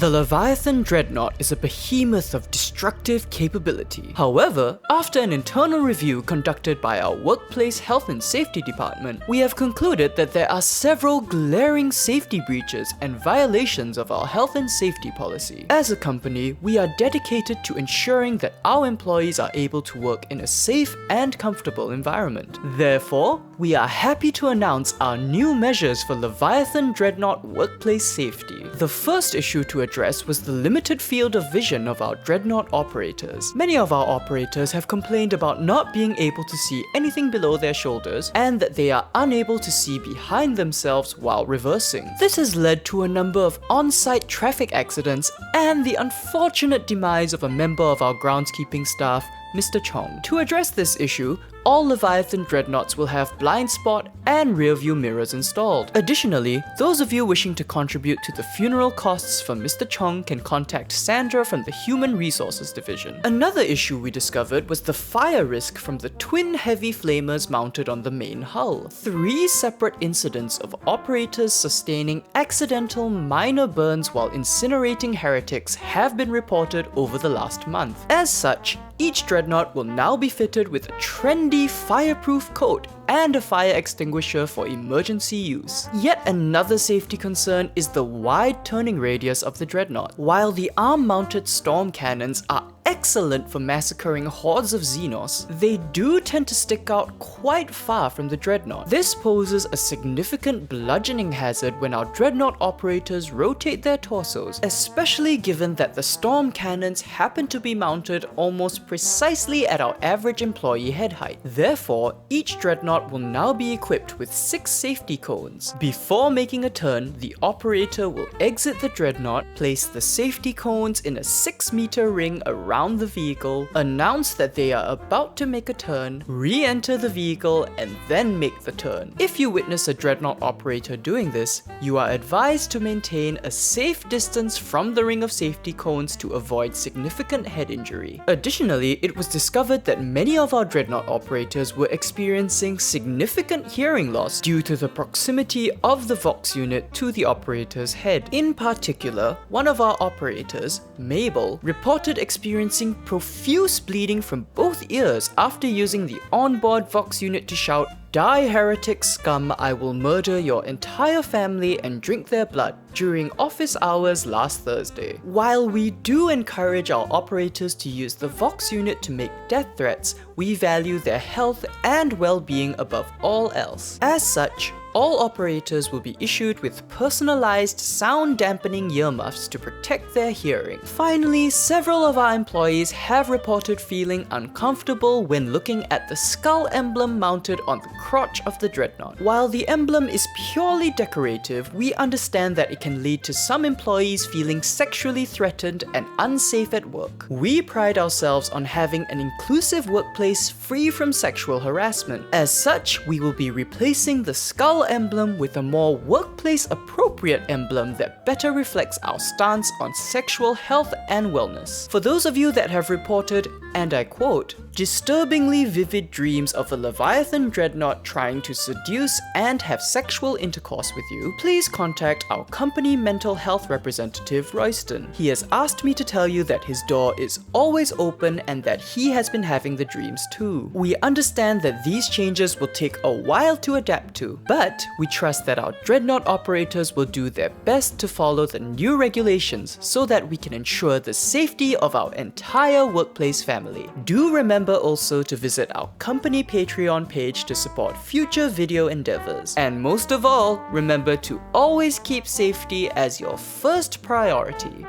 The Leviathan Dreadnought is a behemoth of destructive capability. However, after an internal review conducted by our Workplace Health and Safety Department, we have concluded that there are several glaring safety breaches and violations of our health and safety policy. As a company, we are dedicated to ensuring that our employees are able to work in a safe and comfortable environment. Therefore, we are happy to announce our new measures for Leviathan Dreadnought workplace safety. The first issue to address was the limited field of vision of our Dreadnought operators. Many of our operators have complained about not being able to see anything below their shoulders and that they are unable to see behind themselves while reversing. This has led to a number of on-site traffic accidents and the unfortunate demise of a member of our groundskeeping staff, Mr. Chong. To address this issue, all Leviathan Dreadnoughts will have blind spot and rear view mirrors installed. Additionally, those of you wishing to contribute to the funeral costs for Mr. Chong can contact Sandra from the Human Resources Division. Another issue we discovered was the fire risk from the twin heavy flamers mounted on the main hull. 3 separate incidents of operators sustaining accidental minor burns while incinerating heretics have been reported over the last month. As such, each Dreadnought will now be fitted with a trendy fireproof coat and a fire extinguisher for emergency use. Yet another safety concern is the wide turning radius of the Dreadnought. While the arm-mounted storm cannons are excellent for massacring hordes of Xenos, they do tend to stick out quite far from the Dreadnought. This poses a significant bludgeoning hazard when our Dreadnought operators rotate their torsos, especially given that the storm cannons happen to be mounted almost precisely at our average employee head height. Therefore, each Dreadnought will now be equipped with 6 safety cones. Before making a turn, the operator will exit the Dreadnought, place the safety cones in a 6-meter ring around the vehicle, announce that they are about to make a turn, re-enter the vehicle, and then make the turn. If you witness a Dreadnought operator doing this, you are advised to maintain a safe distance from the ring of safety cones to avoid significant head injury. Additionally, it was discovered that many of our Dreadnought operators were experiencing significant hearing loss due to the proximity of the Vox unit to the operator's head. In particular, one of our operators, Mabel, reported experiencing profuse bleeding from both ears after using the onboard Vox unit to shout, "Die heretic scum, I will murder your entire family and drink their blood," during office hours last Thursday. While we do encourage our operators to use the Vox unit to make death threats, we value their health and well-being above all else. As such, all operators will be issued with personalized sound dampening earmuffs to protect their hearing. Finally, several of our employees have reported feeling uncomfortable when looking at the skull emblem mounted on the crotch of the Dreadnought. While the emblem is purely decorative, we understand that it can lead to some employees feeling sexually threatened and unsafe at work. We pride ourselves on having an inclusive workplace free from sexual harassment. As such, we will be replacing the skull emblem with a more workplace appropriate emblem that better reflects our stance on sexual health and wellness. For those of you that have reported, and I quote, "disturbingly vivid dreams of a Leviathan Dreadnought trying to seduce and have sexual intercourse with you," please contact our company mental health representative, Royston. He has asked me to tell you that his door is always open and that he has been having the dreams too. We understand that these changes will take a while to adapt to, but we trust that our Dreadnought operators will do their best to follow the new regulations so that we can ensure the safety of our entire workplace family. Do remember also to visit our company Patreon page to support future video endeavors. And most of all, remember to always keep safety as your first priority.